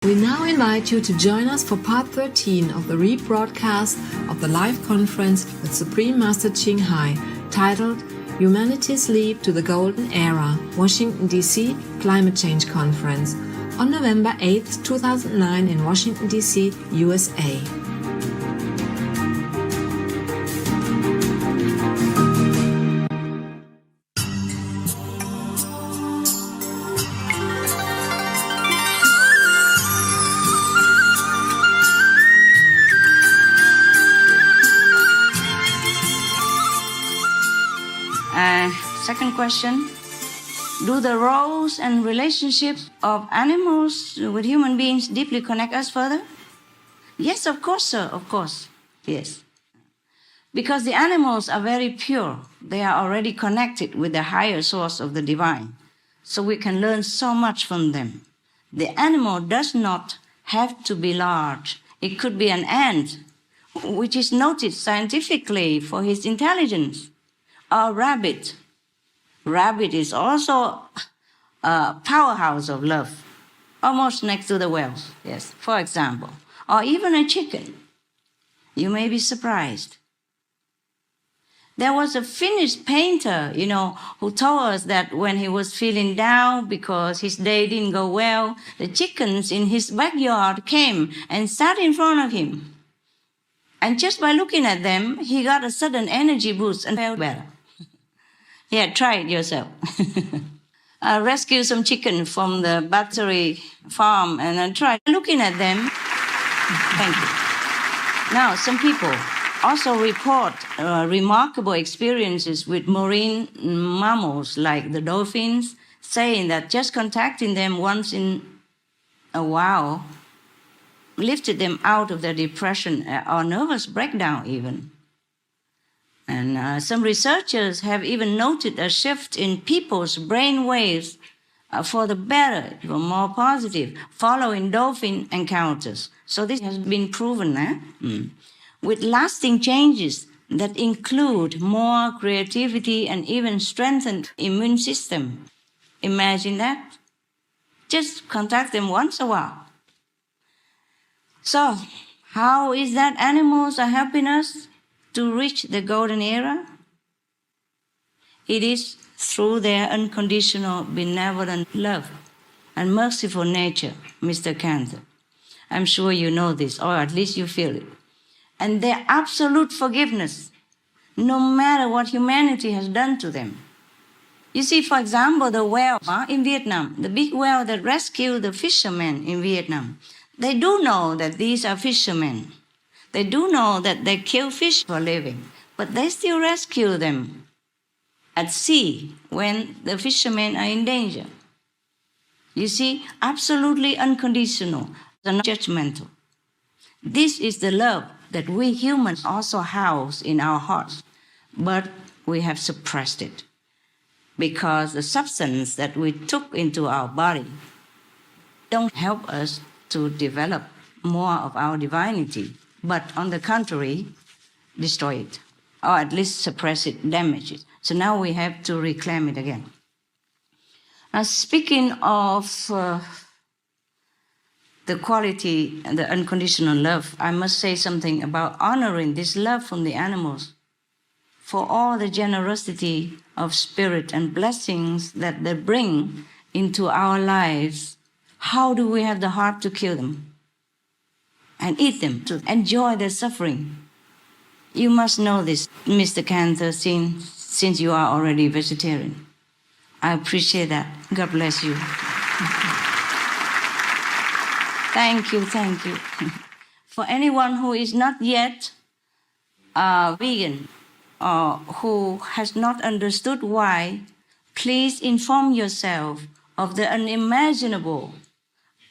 We now invite you to join us for part 13 of the rebroadcast of the live conference with Supreme Master Ching Hai, titled Humanity's Leap to the Golden Era, Washington, D.C. Climate Change Conference, on November 8, 2009 in Washington, D.C., USA. Second question, do the roles and relationships of animals with human beings deeply connect us further? Yes, of course, sir, of course, yes. Because the animals are very pure. They are already connected with the higher source of the divine. So we can learn so much from them. The animal does not have to be large. It could be an ant, which is noted scientifically for his intelligence, or a rabbit. Rabbit is also a powerhouse of love, almost next to the whales, yes, for example. Or even a chicken. You may be surprised. There was a Finnish painter, who told us that when he was feeling down because his day didn't go well, the chickens in his backyard came and sat in front of him. And just by looking at them, he got a sudden energy boost and felt better. Yeah, try it yourself. I rescued some chicken from the battery farm and I tried looking at them. Thank you. Now, some people also report remarkable experiences with marine mammals like the dolphins, saying that just contacting them once in a while lifted them out of their depression or nervous breakdown even. And some researchers have even noted a shift in people's brain waves for the better, for more positive, following dolphin encounters. So this has been proven, with lasting changes that include more creativity and even strengthened immune system. Imagine that. Just contact them once a while. So, how is that animals are helping us to reach the golden era? It is through their unconditional, benevolent love and merciful nature, Mr. Cantor. I'm sure you know this, or at least you feel it. And their absolute forgiveness, no matter what humanity has done to them. You see, for example, the whale in Vietnam, the big whale that rescued the fishermen in Vietnam, they do know that these are fishermen. They do know that they kill fish for a living, but they still rescue them at sea when the fishermen are in danger. You see, absolutely unconditional and judgmental. This is the love that we humans also house in our hearts, but we have suppressed it because the substance that we took into our body don't help us to develop more of our divinity, but on the contrary, destroy it, or at least suppress it, damage it. So now we have to reclaim it again. Now, speaking of the quality and the unconditional love, I must say something about honoring this love from the animals for all the generosity of spirit and blessings that they bring into our lives. How do we have the heart to kill them and eat them, to enjoy their suffering? You must know this, Mr. Cantor, since you are already vegetarian. I appreciate that. God bless you. Thank you. For anyone who is not yet vegan or who has not understood why, please inform yourself of the unimaginable,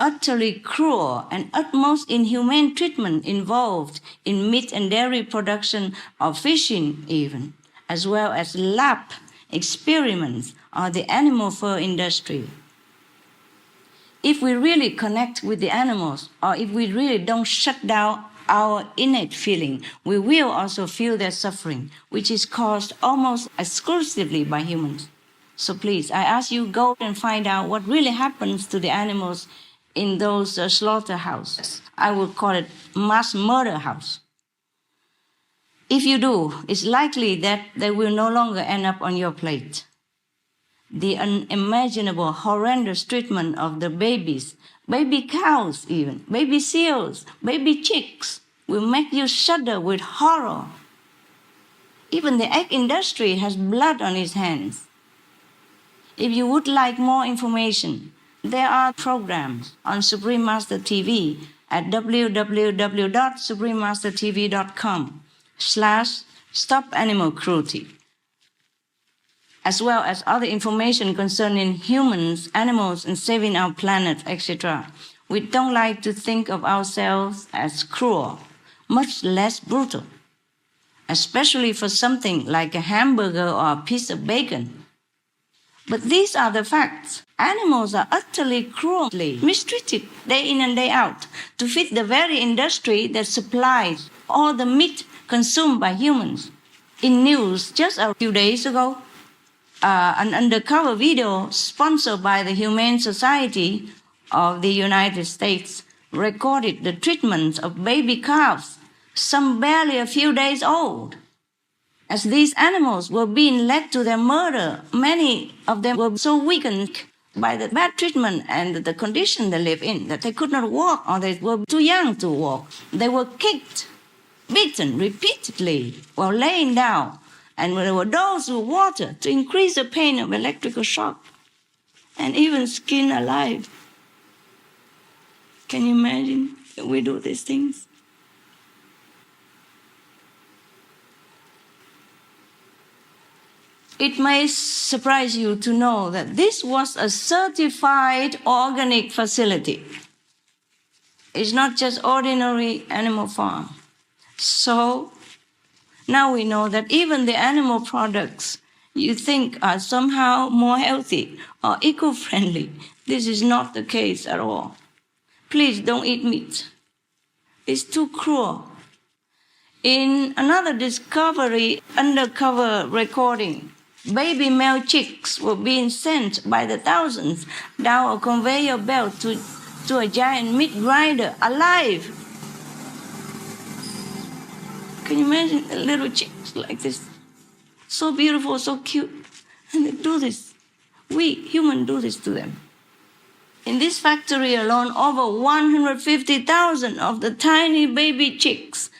utterly cruel and utmost inhumane treatment involved in meat and dairy production or fishing even, as well as lab experiments or the animal fur industry. If we really connect with the animals, or if we really don't shut down our innate feeling, we will also feel their suffering, which is caused almost exclusively by humans. So please, I ask you, go and find out what really happens to the animals in those slaughterhouses. I would call it mass murder house. If you do, it's likely that they will no longer end up on your plate. The unimaginable, horrendous treatment of the babies, baby cows even, baby seals, baby chicks, will make you shudder with horror. Even the egg industry has blood on its hands. If you would like more information, there are programs on Supreme Master TV at www.suprememastertv.com/stop animal cruelty, as well as other information concerning humans, animals, and saving our planet, etc. We don't like to think of ourselves as cruel, much less brutal, especially for something like a hamburger or a piece of bacon. But these are the facts. Animals are utterly cruelly mistreated day in and day out to feed the very industry that supplies all the meat consumed by humans. In news just a few days ago, an undercover video sponsored by the Humane Society of the United States recorded the treatment of baby calves, some barely a few days old. As these animals were being led to their murder, many of them were so weakened by the bad treatment and the condition they live in that they could not walk or they were too young to walk. They were kicked, beaten repeatedly while laying down, and there were dosed with water to increase the pain of electrical shock, and even skinned alive. Can you imagine that we do these things? It may surprise you to know that this was a certified organic facility. It's not just ordinary animal farm. So now we know that even the animal products you think are somehow more healthy or eco-friendly, this is not the case at all. Please don't eat meat. It's too cruel. In another discovery, undercover recording, baby male chicks were being sent by the thousands down a conveyor belt to a giant meat grinder alive. Can you imagine a little chicks like this? So beautiful, so cute. And they do this. We humans do this to them. In this factory alone, over 150,000 of the tiny baby chicks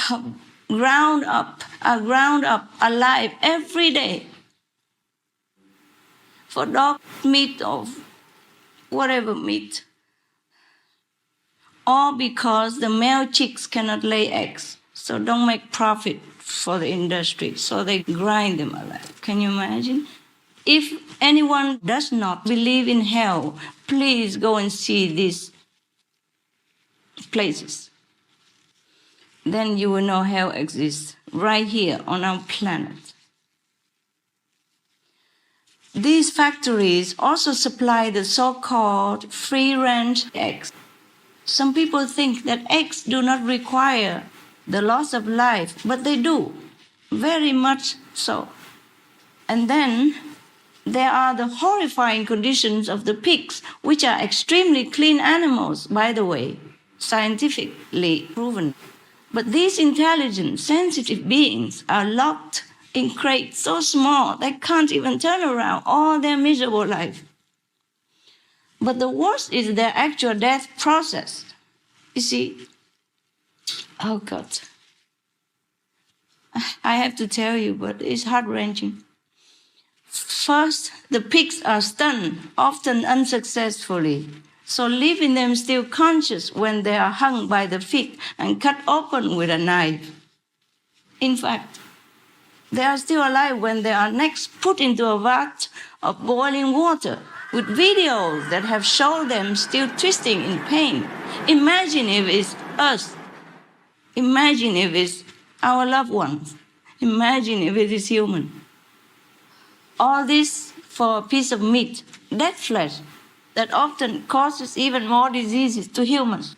are ground up alive every day for dog meat or whatever meat. All because the male chicks cannot lay eggs, so don't make profit for the industry, so they grind them alive. Can you imagine? If anyone does not believe in hell, please go and see these places. Then you will know hell exists right here on our planet. These factories also supply the so-called free-range eggs. Some people think that eggs do not require the loss of life, but they do, very much so. And then there are the horrifying conditions of the pigs, which are extremely clean animals, by the way, scientifically proven. But these intelligent, sensitive beings are locked in crates so small they can't even turn around all their miserable life. But the worst is their actual death process. You see, oh God, I have to tell you, but it's heart-wrenching. First, the pigs are stunned, often unsuccessfully, so leaving them still conscious when they are hung by the feet and cut open with a knife. In fact, they are still alive when they are next put into a vat of boiling water with videos that have shown them still twisting in pain. Imagine if it's us. Imagine if it's our loved ones. Imagine if it is human. All this for a piece of meat, dead flesh, that often causes even more diseases to humans.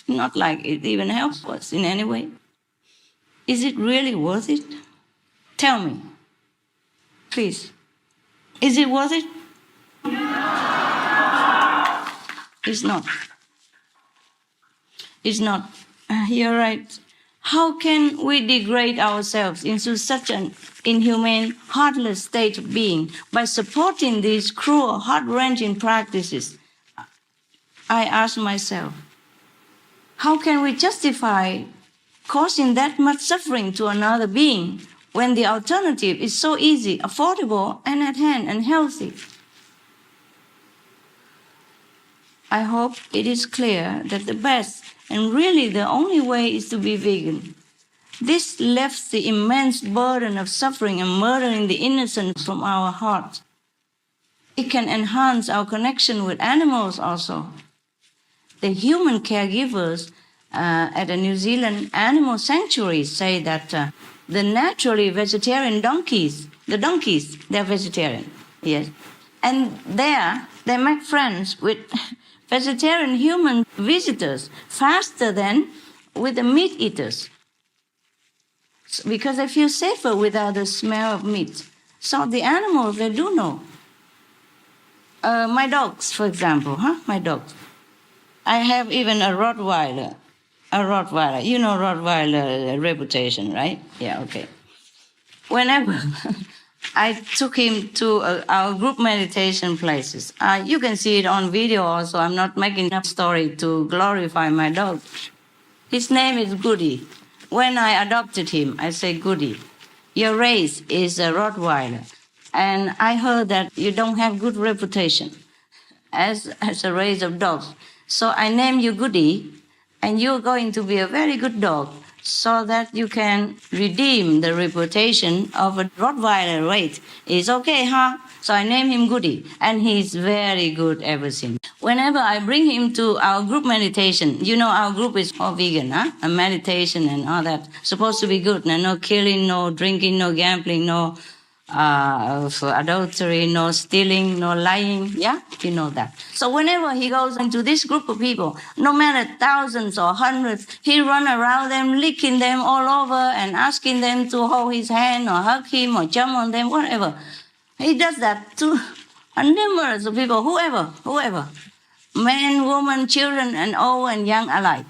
Not like it even helps us in any way. Is it really worth it? Tell me, please. Is it worth it? It's not. It's not. You're right. How can we degrade ourselves into such an inhumane, heartless state of being by supporting these cruel, heart-wrenching practices? I ask myself, how can we justify causing that much suffering to another being when the alternative is so easy, affordable, and at hand and healthy? I hope it is clear that the best and really the only way is to be vegan. This lifts the immense burden of suffering and murdering the innocent from our hearts. It can enhance our connection with animals also. The human caregivers at a New Zealand animal sanctuary say that the naturally vegetarian donkeys, they're vegetarian, yes. And there, they make friends with vegetarian human visitors faster than with the meat eaters, because they feel safer without the smell of meat. So the animals, they do know. My dogs, for example, my dogs. I have even a Rottweiler. You know Rottweiler reputation, right? Yeah, okay. Whenever I took him to our group meditation places, you can see it on video also. I'm not making up story to glorify my dog. His name is Goody. When I adopted him, I say, Goody, your race is a Rottweiler. And I heard that you don't have good reputation as a race of dogs. So I name you Goody, and you're going to be a very good dog so that you can redeem the reputation of a Rottweiler race. It's okay, huh? So I name him Goody, and he's very good ever since. Whenever I bring him to our group meditation, you know our group is all vegan, a meditation and all that, supposed to be good. No killing, no drinking, no gambling, no adultery, no stealing, no lying. Yeah, you know that. So whenever he goes into this group of people, no matter thousands or hundreds, he run around them, licking them all over and asking them to hold his hand or hug him or jump on them, whatever. He does that to numerous of people, whoever. Men, women, children, and old and young alike.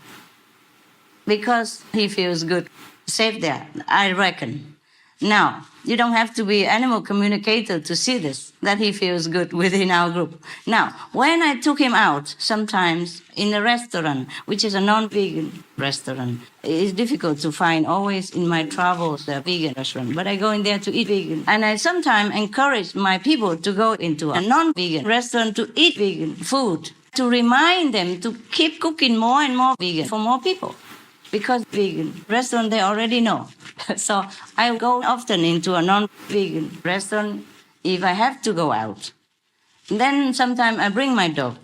Because he feels good, safe there, I reckon. Now, you don't have to be animal communicator to see this, that he feels good within our group. Now, when I took him out, sometimes in a restaurant, which is a non-vegan restaurant, it's difficult to find always in my travels a vegan restaurant, but I go in there to eat vegan. And I sometimes encourage my people to go into a non-vegan restaurant to eat vegan food, to remind them to keep cooking more and more vegan for more people. Because vegan restaurant, they already know. So I go often into a non-vegan restaurant if I have to go out. Then sometimes I bring my dog.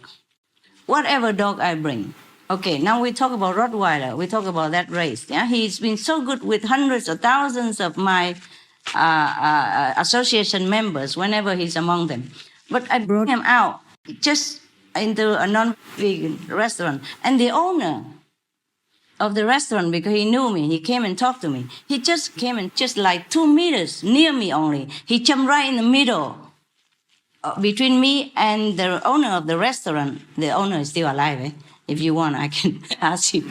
Whatever dog I bring. Okay, now we talk about Rottweiler. We talk about that race. Yeah, he's been so good with hundreds or thousands of my association members whenever he's among them. But I brought him out just into a non-vegan restaurant. And the owner of the restaurant, because he knew me, he came and talked to me. He just came and just like 2 meters near me only. He jumped right in the middle between me and the owner of the restaurant. The owner is still alive, eh? If you want, I can ask him.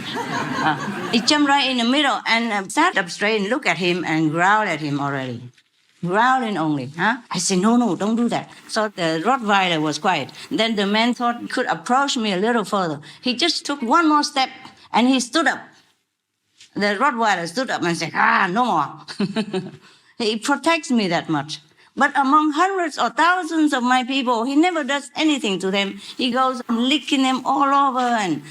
He jumped right in the middle and sat up straight and looked at him and growled at him already. Growling only, huh? I said, no, don't do that. So the Rottweiler was quiet. Then the man thought he could approach me a little further. He just took one more step. And he stood up. The Rottweiler stood up and said, no more. He protects me that much. But among hundreds or thousands of my people, he never does anything to them. He goes licking them all over and,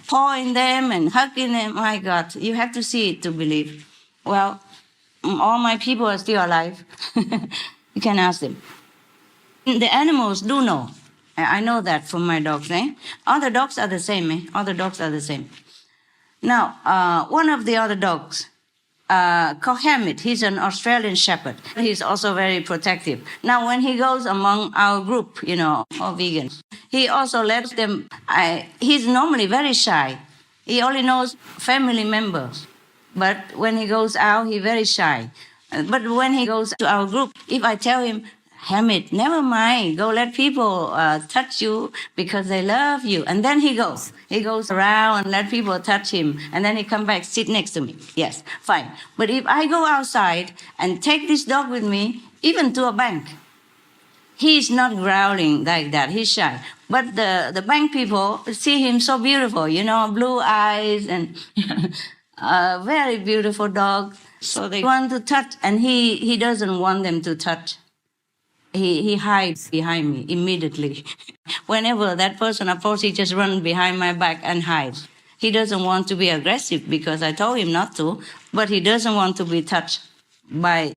pawing them and hugging them. My God, you have to see it to believe. Well, all my people are still alive. You can ask them. The animals do know. I know that from my dogs, eh? Other dogs are the same, eh? Other dogs are the same. Now, one of the other dogs, called Hamid, he's an Australian Shepherd. He's also very protective. Now, when he goes among our group, all vegans, he also lets them, he's normally very shy. He only knows family members. But when he goes out, he's very shy. But when he goes to our group, if I tell him, Hamid, never mind. Go let people touch you because they love you. And then he goes. He goes around and let people touch him. And then he come back, sit next to me. Yes, fine. But if I go outside and take this dog with me, even to a bank, he's not growling like that. He's shy. But the bank people see him so beautiful, you know, blue eyes and a very beautiful dog. So they want to touch, and he doesn't want them to touch. He hides behind me immediately. Whenever that person approaches, he just runs behind my back and hides. He doesn't want to be aggressive because I told him not to, but he doesn't want to be touched by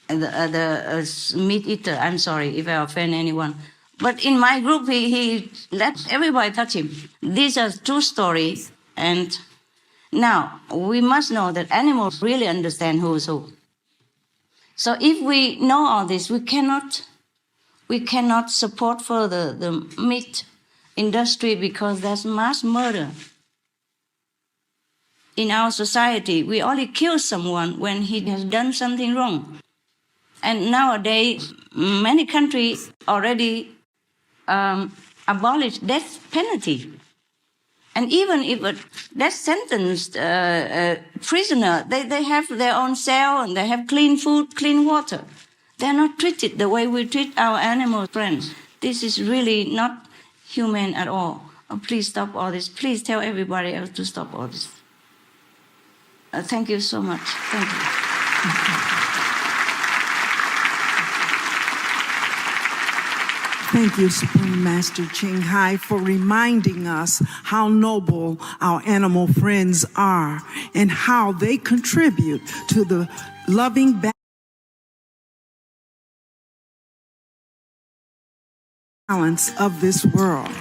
the meat eater. I'm sorry if I offend anyone. But in my group, he let everybody touch him. These are true stories. And now we must know that animals really understand who is who. So if we know all this, we cannot support further the meat industry because there's mass murder. In our society, we only kill someone when he has done something wrong. And nowadays, many countries already abolish death penalty. And even if a death sentenced prisoner, they have their own cell and they have clean food, clean water. They're not treated the way we treat our animal friends. This is really not humane at all. Please stop all this. Please tell everybody else to stop all this. Thank you so much. Thank you. Thank you, Supreme Master Ching Hai, for reminding us how noble our animal friends are and how they contribute to the loving balance of this world.